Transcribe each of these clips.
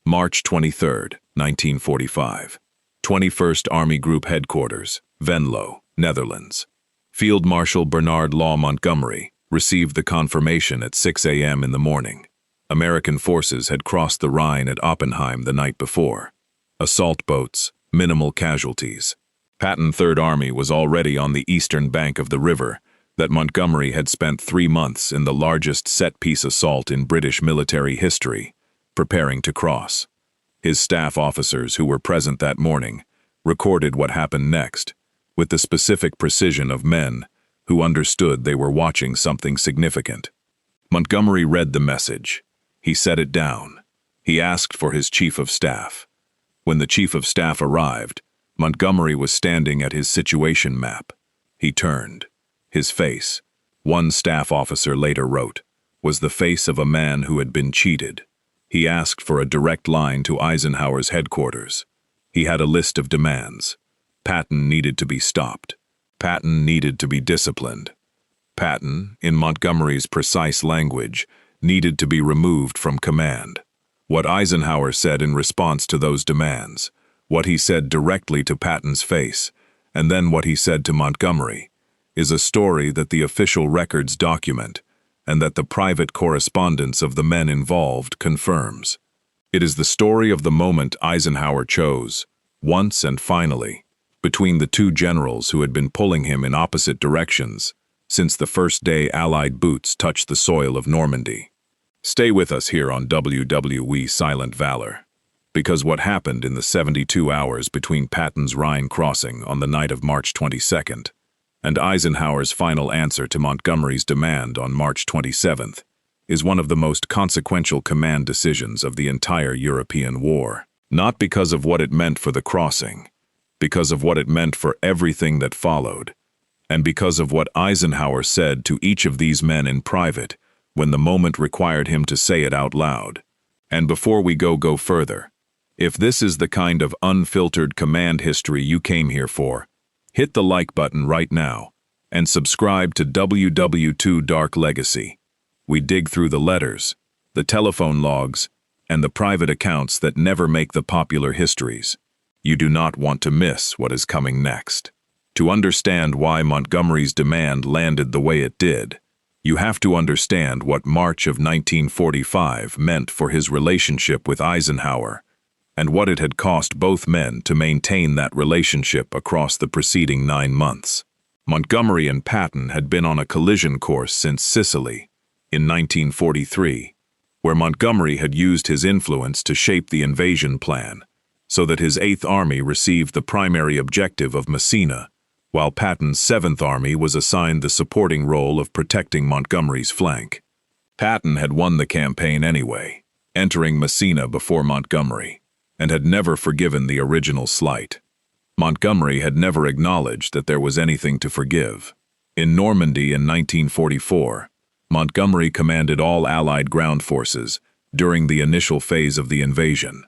March 23, 1945. 21st Army Group Headquarters, Venlo, Netherlands. Field Marshal Bernard Law Montgomery received the confirmation at 6 a.m. in the morning. American forces had crossed the Rhine at Oppenheim the night before. Assault boats, minimal casualties. Patton Third Army was already on the eastern bank of the river that Montgomery had spent 3 months in the largest set-piece assault in British military history, preparing to cross. His staff officers who were present that morning recorded what happened next, with the specific precision of men who understood they were watching something significant. Montgomery read the message. He set it down. He asked for his chief of staff. When the chief of staff arrived, Montgomery was standing at his situation map. He turned. His face, one staff officer later wrote, was the face of a man who had been cheated. He asked for a direct line to Eisenhower's headquarters. He had a list of demands. Patton needed to be stopped. Patton needed to be disciplined. Patton, in Montgomery's precise language, needed to be removed from command. What Eisenhower said in response to those demands, what he said directly to Patton's face, and then what he said to Montgomery, is a story that the official records document and that the private correspondence of the men involved confirms. It is the story of the moment Eisenhower chose, once and finally, between the two generals who had been pulling him in opposite directions since the first day Allied boots touched the soil of Normandy. Stay with us here on WWII Silent Valor, because what happened in the 72 hours between Patton's Rhine crossing on the night of March 22nd and Eisenhower's final answer to Montgomery's demand on March 27th is one of the most consequential command decisions of the entire European war. Not because of what it meant for the crossing, because of what it meant for everything that followed, and because of what Eisenhower said to each of these men in private when the moment required him to say it out loud. And before we go further, if this is the kind of unfiltered command history you came here for, hit the like button right now and subscribe to WWII Dark Legacy. We dig through the letters, the telephone logs, and the private accounts that never make the popular histories. You do not want to miss what is coming next. To understand why Montgomery's demand landed the way it did, you have to understand what March of 1945 meant for his relationship with Eisenhower, and what it had cost both men to maintain that relationship across the preceding 9 months. Montgomery and Patton had been on a collision course since Sicily, in 1943, where Montgomery had used his influence to shape the invasion plan, so that his 8th Army received the primary objective of Messina, while Patton's 7th Army was assigned the supporting role of protecting Montgomery's flank. Patton had won the campaign anyway, entering Messina before Montgomery, and had never forgiven the original slight. Montgomery had never acknowledged that there was anything to forgive. In Normandy in 1944, Montgomery commanded all Allied ground forces during the initial phase of the invasion,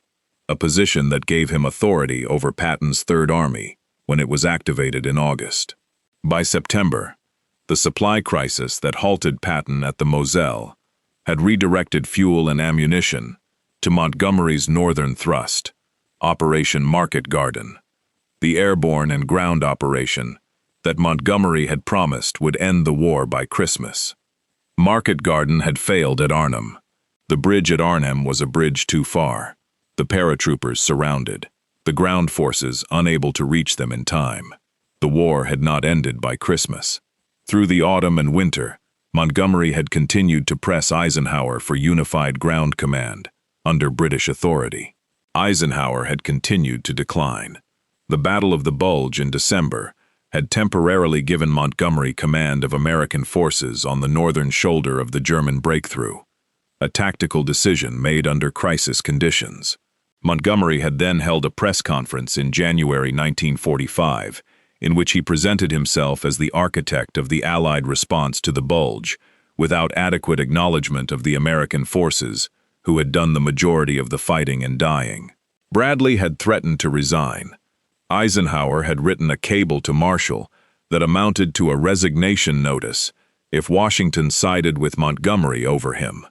a position that gave him authority over Patton's Third Army when it was activated in August. By September, the supply crisis that halted Patton at the Moselle had redirected fuel and ammunition to Montgomery's northern thrust, Operation Market Garden, the airborne and ground operation that Montgomery had promised would end the war by Christmas. Market Garden had failed at Arnhem. The bridge at Arnhem was a bridge too far. The paratroopers surrounded, the ground forces unable to reach them in time. The war had not ended by Christmas. Through the autumn and winter, Montgomery had continued to press Eisenhower for unified ground command under British authority. Eisenhower had continued to decline. The Battle of the Bulge in December had temporarily given Montgomery command of American forces on the northern shoulder of the German breakthrough, a tactical decision made under crisis conditions. Montgomery had then held a press conference in January 1945, in which he presented himself as the architect of the Allied response to the Bulge, without adequate acknowledgement of the American forces, who had done the majority of the fighting and dying. Bradley had threatened to resign. Eisenhower had written a cable to Marshall that amounted to a resignation notice if Washington sided with Montgomery over him.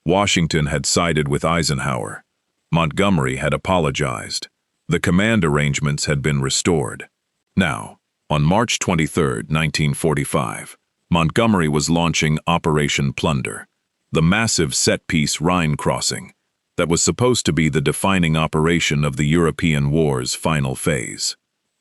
Washington had sided with Eisenhower. Montgomery had apologized. The command arrangements had been restored. Now, on March 23, 1945, Montgomery was launching Operation Plunder, the massive set-piece Rhine crossing that was supposed to be the defining operation of the European War's final phase.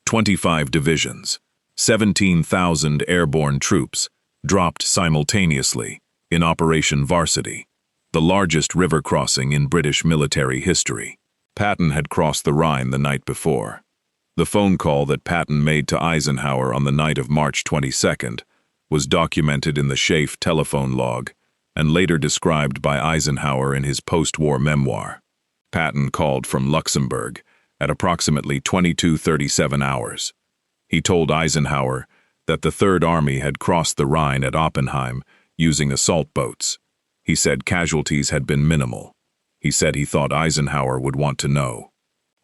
25 divisions, 17,000 airborne troops dropped simultaneously in Operation Varsity, the largest river crossing in British military history. Patton had crossed the Rhine the night before. The phone call that Patton made to Eisenhower on the night of March 22nd was documented in the SHAEF telephone log and later described by Eisenhower in his post-war memoir. Patton called from Luxembourg at approximately 22:37 hours. He told Eisenhower that the Third Army had crossed the Rhine at Oppenheim using assault boats. He said casualties had been minimal. He said he thought Eisenhower would want to know.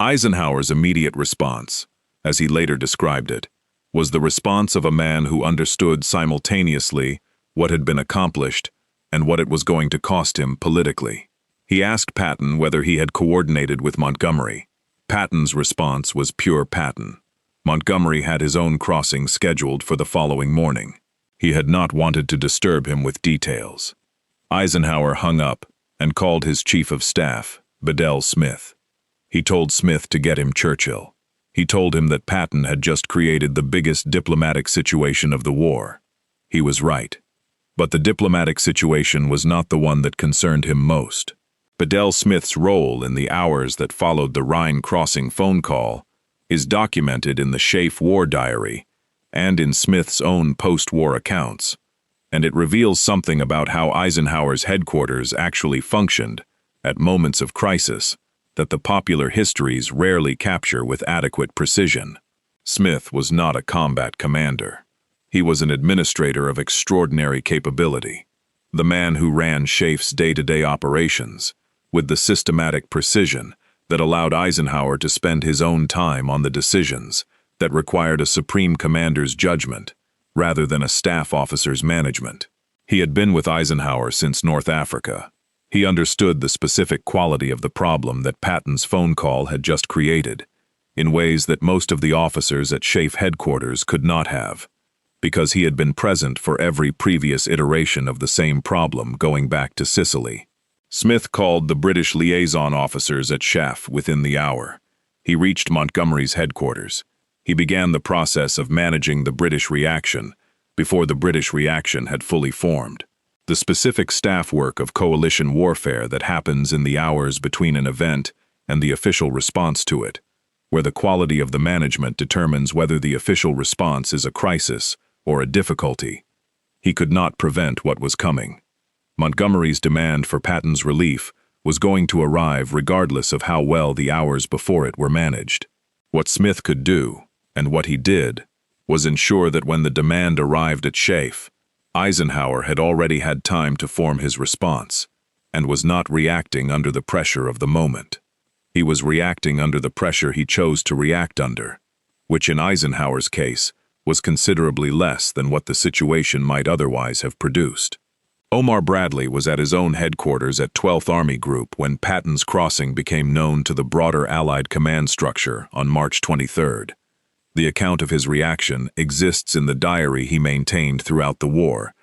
Eisenhower's immediate response, as he later described it, was the response of a man who understood simultaneously what had been accomplished and what it was going to cost him politically. He asked Patton whether he had coordinated with Montgomery. Patton's response was pure Patton. Montgomery had his own crossing scheduled for the following morning. He had not wanted to disturb him with details. Eisenhower hung up and called his chief of staff, Bedell Smith. He told Smith to get him Churchill. He told him that Patton had just created the biggest diplomatic situation of the war. He was right. But the diplomatic situation was not the one that concerned him most. Bedell Smith's role in the hours that followed the Rhine crossing phone call is documented in the SHAEF war diary and in Smith's own post-war accounts, and it reveals something about how Eisenhower's headquarters actually functioned at moments of crisis that the popular histories rarely capture with adequate precision. Smith was not a combat commander. He was an administrator of extraordinary capability, the man who ran SHAEF's day-to-day operations with the systematic precision that allowed Eisenhower to spend his own time on the decisions that required a supreme commander's judgment rather than a staff officer's management. He had been with Eisenhower since North Africa. He understood the specific quality of the problem that Patton's phone call had just created, in ways that most of the officers at SHAEF headquarters could not have, because he had been present for every previous iteration of the same problem going back to Sicily. Smith called the British liaison officers at SHAEF within the hour. He reached Montgomery's headquarters. He began the process of managing the British reaction before the British reaction had fully formed. The specific staff work of coalition warfare that happens in the hours between an event and the official response to it, where the quality of the management determines whether the official response is a crisis or a difficulty. He could not prevent what was coming. Montgomery's demand for Patton's relief was going to arrive regardless of how well the hours before it were managed. What Smith could do, and what he did, was ensure that when the demand arrived at SHAEF, Eisenhower had already had time to form his response, and was not reacting under the pressure of the moment. He was reacting under the pressure he chose to react under, which in Eisenhower's case was considerably less than what the situation might otherwise have produced. Omar Bradley was at his own headquarters at 12th Army Group when Patton's crossing became known to the broader Allied command structure on March 23rd. The account of his reaction exists in the diary he maintained throughout the war,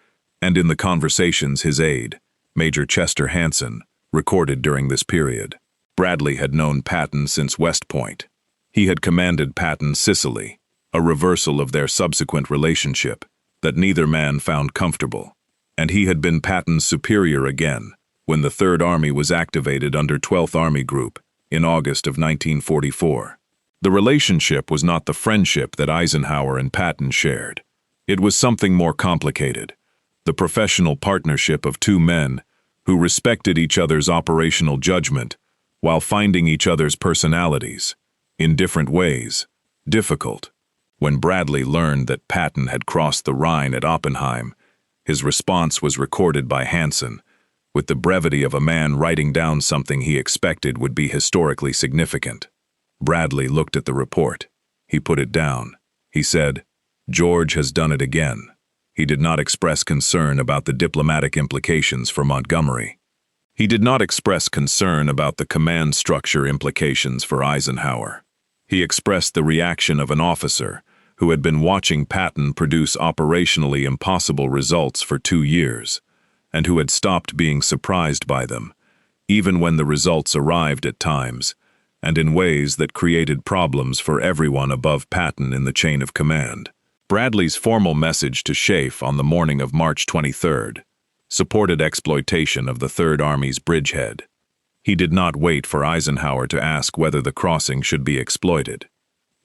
and in the conversations his aide, Major Chester Hansen, recorded during this period. Bradley had known Patton since West Point. He had commanded Patton Sicily, a reversal of their subsequent relationship that neither man found comfortable, and he had been Patton's superior again when the Third Army was activated under 12th Army Group in August of 1944. The relationship was not the friendship that Eisenhower and Patton shared. It was something more complicated, the professional partnership of two men who respected each other's operational judgment while finding each other's personalities, in different ways, difficult. When Bradley learned that Patton had crossed the Rhine at Oppenheim, his response was recorded by Hansen, with the brevity of a man writing down something he expected would be historically significant. Bradley looked at the report. He put it down. He said, "George has done it again." He did not express concern about the diplomatic implications for Montgomery. He did not express concern about the command structure implications for Eisenhower. He expressed the reaction of an officer who had been watching Patton produce operationally impossible results for 2 years, and who had stopped being surprised by them, even when the results arrived at times, and in ways that created problems for everyone above Patton in the chain of command. Bradley's formal message to SHAEF on the morning of March 23rd supported exploitation of the Third Army's bridgehead. He did not wait for Eisenhower to ask whether the crossing should be exploited.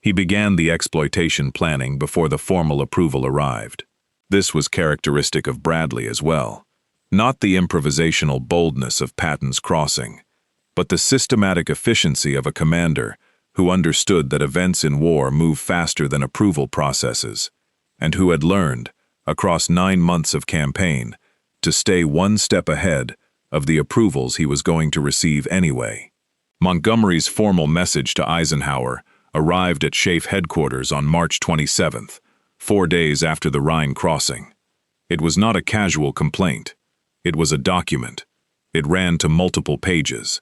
He began the exploitation planning before the formal approval arrived. This was characteristic of Bradley as well. Not the improvisational boldness of Patton's crossing, but the systematic efficiency of a commander who understood that events in war move faster than approval processes, and who had learned, across 9 months of campaign, to stay one step ahead of the approvals he was going to receive anyway. Montgomery's formal message to Eisenhower arrived at SHAEF headquarters on March 27th, 4 days after the Rhine crossing. It was not a casual complaint. It was a document. It ran to multiple pages.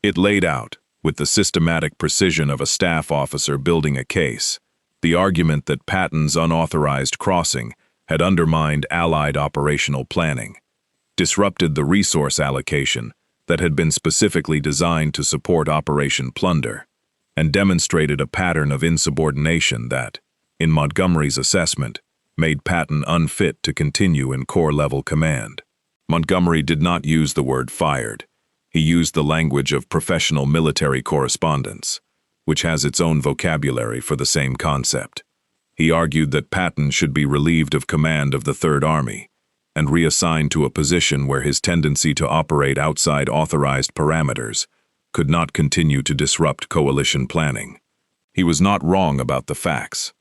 It laid out, with the systematic precision of a staff officer building a case, the argument that Patton's unauthorized crossing had undermined Allied operational planning, disrupted the resource allocation that had been specifically designed to support Operation Plunder, and demonstrated a pattern of insubordination that, in Montgomery's assessment, made Patton unfit to continue in corps-level command. Montgomery did not use the word fired. He used the language of professional military correspondence, which has its own vocabulary for the same concept. He argued that Patton should be relieved of command of the Third Army and reassigned to a position where his tendency to operate outside authorized parameters could not continue to disrupt coalition planning. He was not wrong about the facts.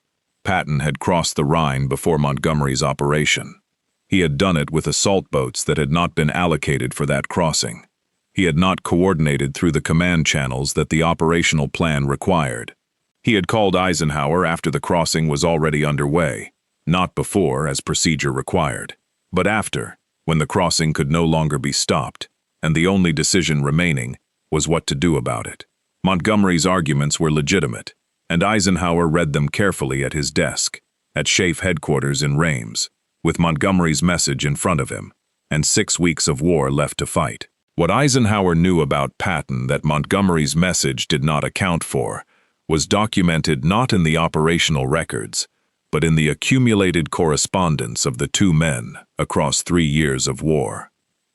Patton had crossed the Rhine before Montgomery's operation. He had done it with assault boats that had not been allocated for that crossing. He had not coordinated through the command channels that the operational plan required. He had called Eisenhower after the crossing was already underway, not before, as procedure required, but after, when the crossing could no longer be stopped, and the only decision remaining was what to do about it. Montgomery's arguments were legitimate, and Eisenhower read them carefully at his desk, at SHAEF headquarters in Reims, with Montgomery's message in front of him, and 6 weeks of war left to fight. What Eisenhower knew about Patton that Montgomery's message did not account for was documented not in the operational records, but in the accumulated correspondence of the two men across 3 years of war.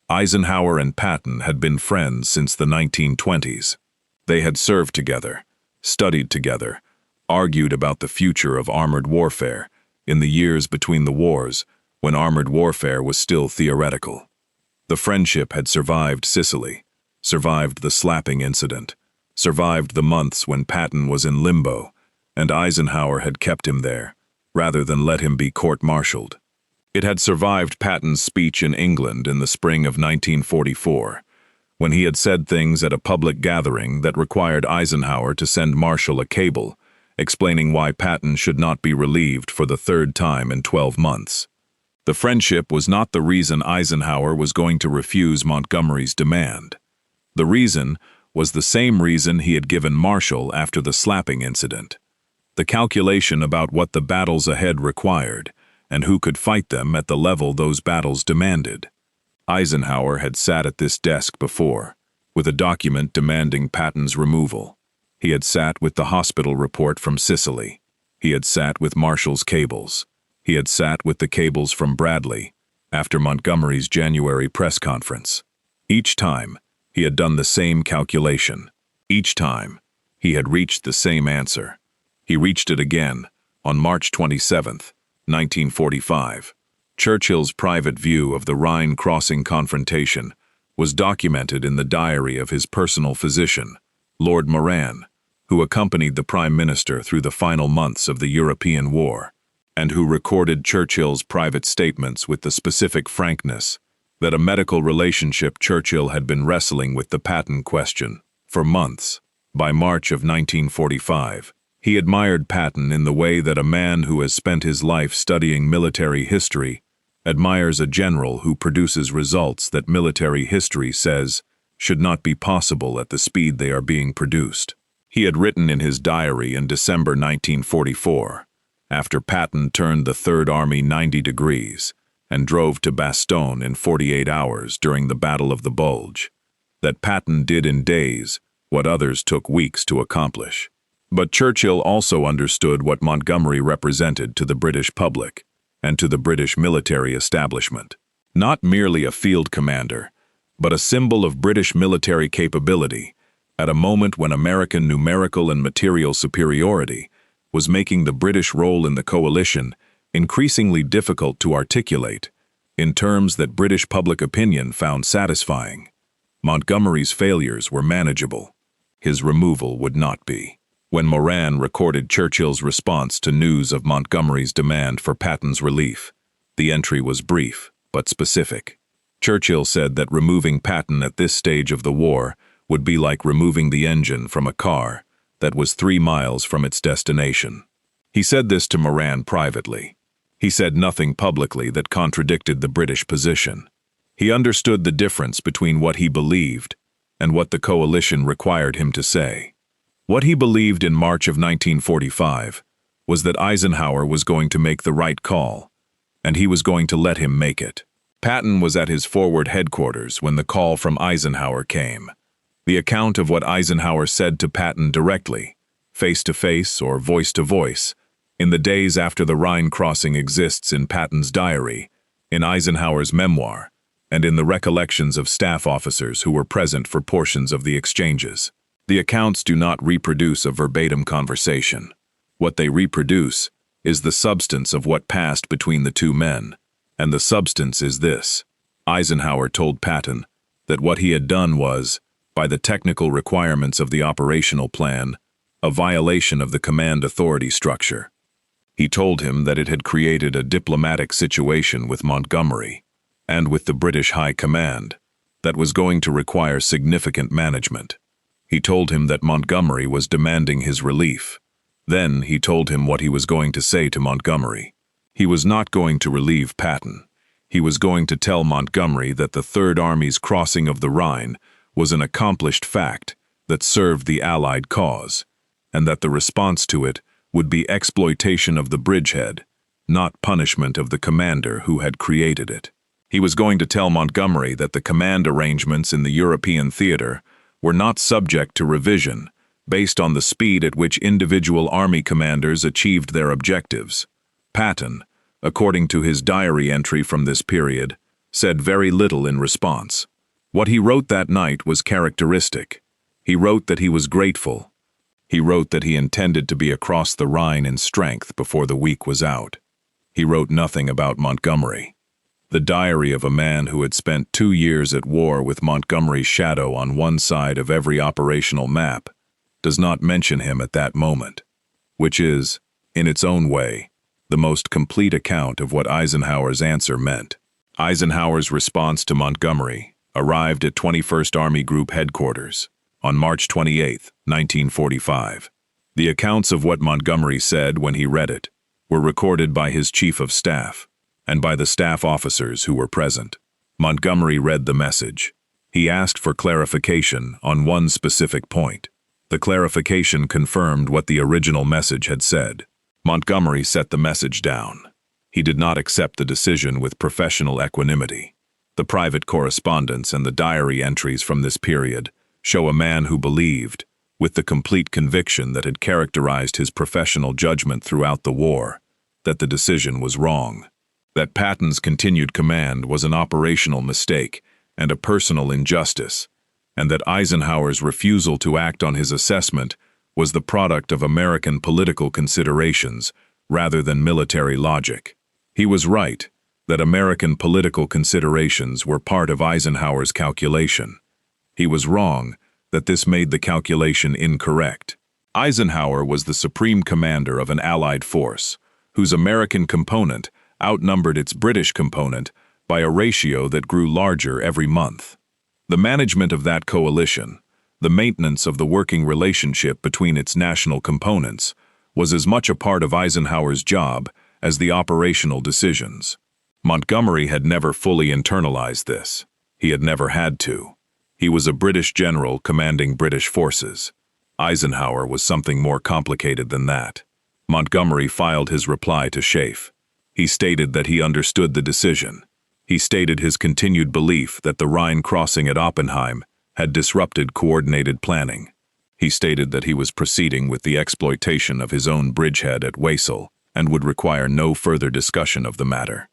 Eisenhower and Patton had been friends since the 1920s. They had served together, studied together, argued about the future of armored warfare in the years between the wars when armored warfare was still theoretical. The friendship had survived Sicily, survived the slapping incident, survived the months when Patton was in limbo, and Eisenhower had kept him there, rather than let him be court-martialed. It had survived Patton's speech in England in the spring of 1944, when he had said things at a public gathering that required Eisenhower to send Marshall a cable, explaining why Patton should not be relieved for the 3rd time in 12 months. The friendship was not the reason Eisenhower was going to refuse Montgomery's demand. The reason was the same reason he had given Marshall after the slapping incident: the calculation about what the battles ahead required and who could fight them at the level those battles demanded. Eisenhower had sat at this desk before, with a document demanding Patton's removal. He had sat with the hospital report from Sicily. He had sat with Marshall's cables. He had sat with the cables from Bradley after Montgomery's January press conference. Each time, he had done the same calculation. Each time, he had reached the same answer. He reached it again on March 27, 1945. Churchill's private view of the Rhine crossing confrontation was documented in the diary of his personal physician, Lord Moran, who accompanied the Prime Minister through the final months of the European War, and who recorded Churchill's private statements with the specific frankness that a medical relationship Churchill had been wrestling with the Patton question for months. By March of 1945, he admired Patton in the way that a man who has spent his life studying military history admires a general who produces results that military history says should not be possible at the speed they are being produced. He had written in his diary in December 1944, after Patton turned the Third Army 90 degrees and drove to Bastogne in 48 hours during the Battle of the Bulge, that Patton did in days what others took weeks to accomplish. But Churchill also understood what Montgomery represented to the British public and to the British military establishment. Not merely a field commander, but a symbol of British military capability at a moment when American numerical and material superiority was making the British role in the coalition increasingly difficult to articulate in terms that British public opinion found satisfying. Montgomery's failures were manageable. His removal would not be. When Moran recorded Churchill's response to news of Montgomery's demand for Patton's relief, the entry was brief but specific. Churchill said that removing Patton at this stage of the war would be like removing the engine from a car that was 3 miles from its destination. He said this to Moran privately. He said nothing publicly that contradicted the British position. He understood the difference between what he believed and what the coalition required him to say. What he believed in March of 1945 was that Eisenhower was going to make the right call, and he was going to let him make it. Patton was at his forward headquarters when the call from Eisenhower came. The account of what Eisenhower said to Patton directly, face-to-face or voice-to-voice, in the days after the Rhine crossing exists in Patton's diary, in Eisenhower's memoir, and in the recollections of staff officers who were present for portions of the exchanges. The accounts do not reproduce a verbatim conversation. What they reproduce is the substance of what passed between the two men, and the substance is this. Eisenhower told Patton that what he had done was, by the technical requirements of the operational plan, a violation of the command authority structure. He told him that it had created a diplomatic situation with Montgomery and with the British High Command that was going to require significant management. He told him that Montgomery was demanding his relief. Then he told him what he was going to say to Montgomery. He was not going to relieve Patton. He was going to tell Montgomery that the Third Army's crossing of the Rhine was an accomplished fact that served the Allied cause, and that the response to it would be exploitation of the bridgehead, not punishment of the commander who had created it. He was going to tell Montgomery that the command arrangements in the European theater were not subject to revision based on the speed at which individual army commanders achieved their objectives. Patton, according to his diary entry from this period, said very little in response. What he wrote that night was characteristic. He wrote that he was grateful. He wrote that he intended to be across the Rhine in strength before the week was out. He wrote nothing about Montgomery. The diary of a man who had spent 2 years at war with Montgomery's shadow on one side of every operational map does not mention him at that moment, which is, in its own way, the most complete account of what Eisenhower's answer meant. Eisenhower's response to Montgomery arrived at 21st Army Group headquarters on March 28, 1945. The accounts of what Montgomery said when he read it were recorded by his chief of staff and by the staff officers who were present. Montgomery read the message. He asked for clarification on one specific point. The clarification confirmed what the original message had said. Montgomery set the message down. He did not accept the decision with professional equanimity. The private correspondence and the diary entries from this period show a man who believed, with the complete conviction that had characterized his professional judgment throughout the war, that the decision was wrong, that Patton's continued command was an operational mistake and a personal injustice, and that Eisenhower's refusal to act on his assessment was the product of American political considerations rather than military logic. He was right that American political considerations were part of Eisenhower's calculation. He was wrong that this made the calculation incorrect. Eisenhower was the supreme commander of an Allied force, whose American component outnumbered its British component by a ratio that grew larger every month. The management of that coalition, the maintenance of the working relationship between its national components, was as much a part of Eisenhower's job as the operational decisions. Montgomery had never fully internalized this. He had never had to. He was a British general commanding British forces. Eisenhower was something more complicated than that. Montgomery filed his reply to SHAEF. He stated that he understood the decision. He stated his continued belief that the Rhine crossing at Oppenheim had disrupted coordinated planning. He stated that he was proceeding with the exploitation of his own bridgehead at Wesel and would require no further discussion of the matter.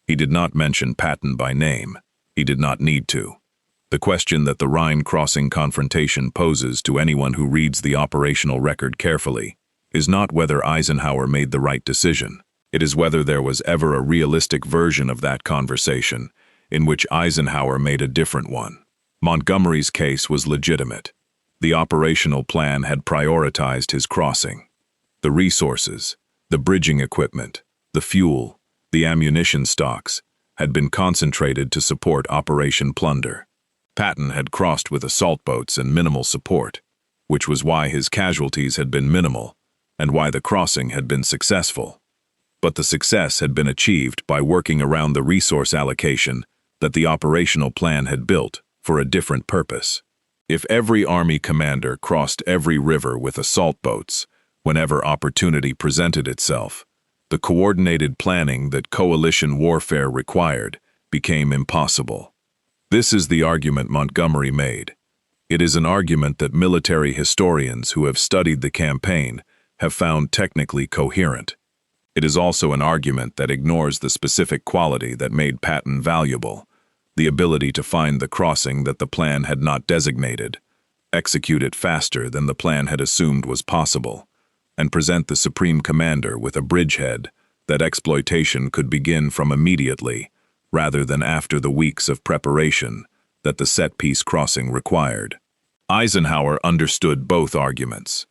He did not mention Patton by name. He did not need to. The question that the Rhine crossing confrontation poses to anyone who reads the operational record carefully is not whether Eisenhower made the right decision. It is whether there was ever a realistic version of that conversation in which Eisenhower made a different one. Montgomery's case was legitimate. The operational plan had prioritized his crossing. The resources, the bridging equipment, the fuel, the ammunition stocks had been concentrated to support Operation Plunder. Patton had crossed with assault boats and minimal support, which was why his casualties had been minimal and why the crossing had been successful. But the success had been achieved by working around the resource allocation that the operational plan had built for a different purpose. If every Army commander crossed every river with assault boats whenever opportunity presented itself, the coordinated planning that coalition warfare required became impossible. This is the argument Montgomery made. It is an argument that military historians who have studied the campaign have found technically coherent. It is also an argument that ignores the specific quality that made Patton valuable, the ability to find the crossing that the plan had not designated, execute it faster than the plan had assumed was possible, and present the Supreme Commander with a bridgehead that exploitation could begin from immediately, rather than after the weeks of preparation that the set-piece crossing required. Eisenhower understood both arguments.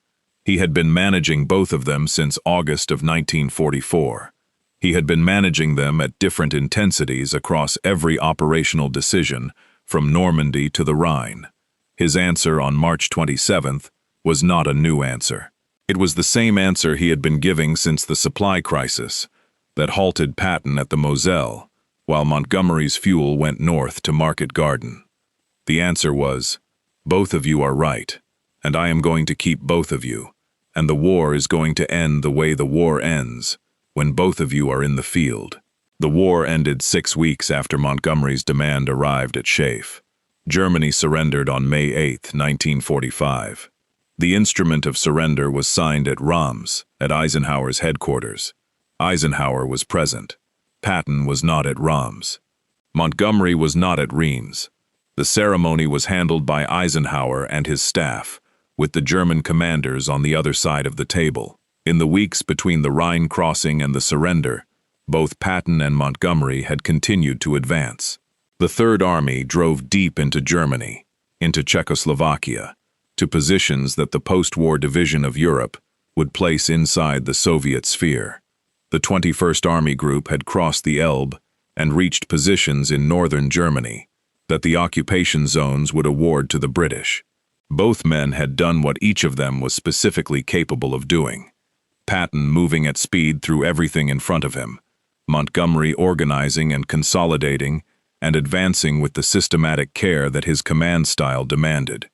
He had been managing both of them since August of 1944. He had been managing them at different intensities across every operational decision from Normandy to the Rhine. His answer on March 27th was not a new answer. It was the same answer he had been giving since the supply crisis that halted Patton at the Moselle, while Montgomery's fuel went north to Market Garden. The answer was, "Both of you are right, and I am going to keep both of you, and the war is going to end the way the war ends, when both of you are in the field." The war ended 6 weeks after Montgomery's demand arrived at SHAEF. Germany surrendered on May 8, 1945. The instrument of surrender was signed at Reims, at Eisenhower's headquarters. Eisenhower was present. Patton was not at Reims. Montgomery was not at Reims. The ceremony was handled by Eisenhower and his staff, with the German commanders on the other side of the table. In the weeks between the Rhine crossing and the surrender, both Patton and Montgomery had continued to advance. The Third Army drove deep into Germany, into Czechoslovakia, to positions that the post-war division of Europe would place inside the Soviet sphere. The 21st Army Group had crossed the Elbe and reached positions in northern Germany that the occupation zones would award to the British. Both men had done what each of them was specifically capable of doing. Patton moving at speed through everything in front of him, Montgomery organizing and consolidating and advancing with the systematic care that his command style demanded.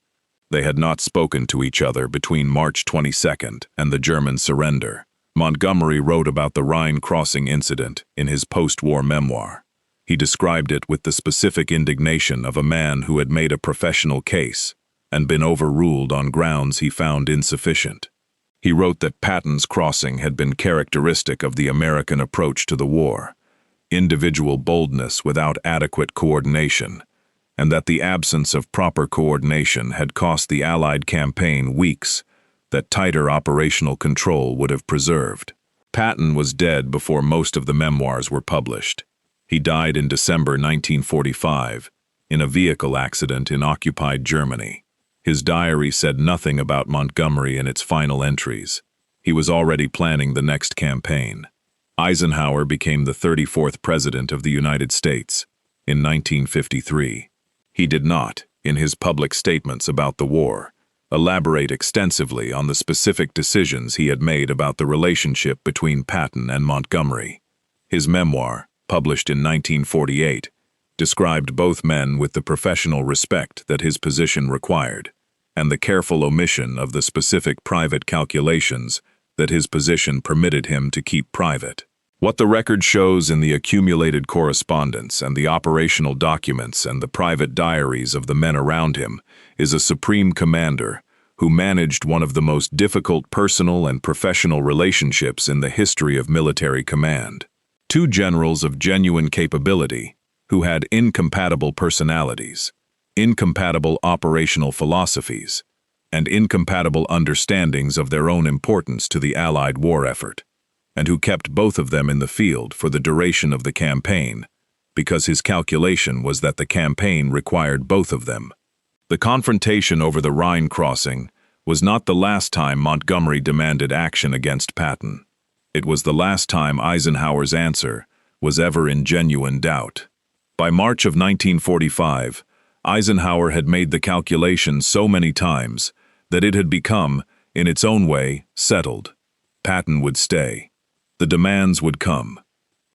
They had not spoken to each other between March 22nd and the German surrender. Montgomery wrote about the Rhine crossing incident in his post-war memoir. He described it with the specific indignation of a man who had made a professional case and been overruled on grounds he found insufficient. He wrote that Patton's crossing had been characteristic of the American approach to the war, individual boldness without adequate coordination, and that the absence of proper coordination had cost the Allied campaign weeks that tighter operational control would have preserved. Patton was dead before most of the memoirs were published. He died in December 1945 in a vehicle accident in occupied Germany. His diary said nothing about Montgomery in its final entries. He was already planning the next campaign. Eisenhower became the 34th President of the United States in 1953. He did not, in his public statements about the war, elaborate extensively on the specific decisions he had made about the relationship between Patton and Montgomery. His memoir, published in 1948, described both men with the professional respect that his position required, and the careful omission of the specific private calculations that his position permitted him to keep private. What the record shows in the accumulated correspondence and the operational documents and the private diaries of the men around him is a supreme commander who managed one of the most difficult personal and professional relationships in the history of military command. Two generals of genuine capability who had incompatible personalities, incompatible operational philosophies, and incompatible understandings of their own importance to the Allied war effort, and who kept both of them in the field for the duration of the campaign, because his calculation was that the campaign required both of them. The confrontation over the Rhine crossing was not the last time Montgomery demanded action against Patton. It was the last time Eisenhower's answer was ever in genuine doubt. By March of 1945, Eisenhower had made the calculation so many times that it had become, in its own way, settled. Patton would stay. The demands would come.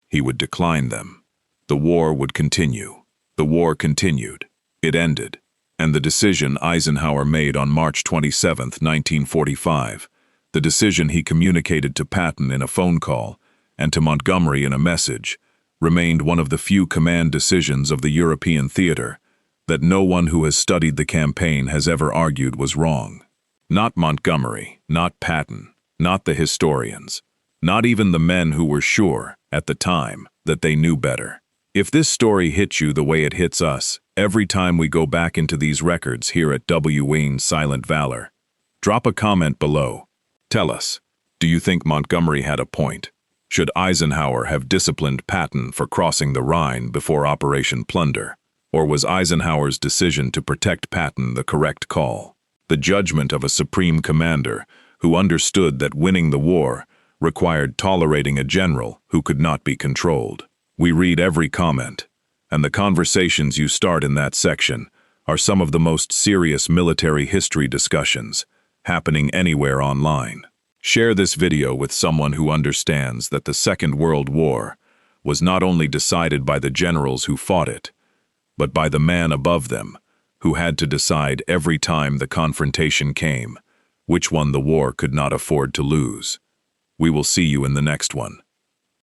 He would decline them. The war would continue. The war continued. It ended. And the decision Eisenhower made on March 27, 1945, the decision he communicated to Patton in a phone call and to Montgomery in a message, remained one of the few command decisions of the European theater that no one who has studied the campaign has ever argued was wrong. Not Montgomery, not Patton, not the historians, not even the men who were sure, at the time, that they knew better. If this story hits you the way it hits us, every time we go back into these records here at WWII Silent Valor, drop a comment below. Tell us, do you think Montgomery had a point? Should Eisenhower have disciplined Patton for crossing the Rhine before Operation Plunder? Or was Eisenhower's decision to protect Patton the correct call? The judgment of a supreme commander who understood that winning the war required tolerating a general who could not be controlled. We read every comment, and the conversations you start in that section are some of the most serious military history discussions happening anywhere online. Share this video with someone who understands that the Second World War was not only decided by the generals who fought it, but by the man above them who had to decide every time the confrontation came which one the war could not afford to lose. We will see you in the next one.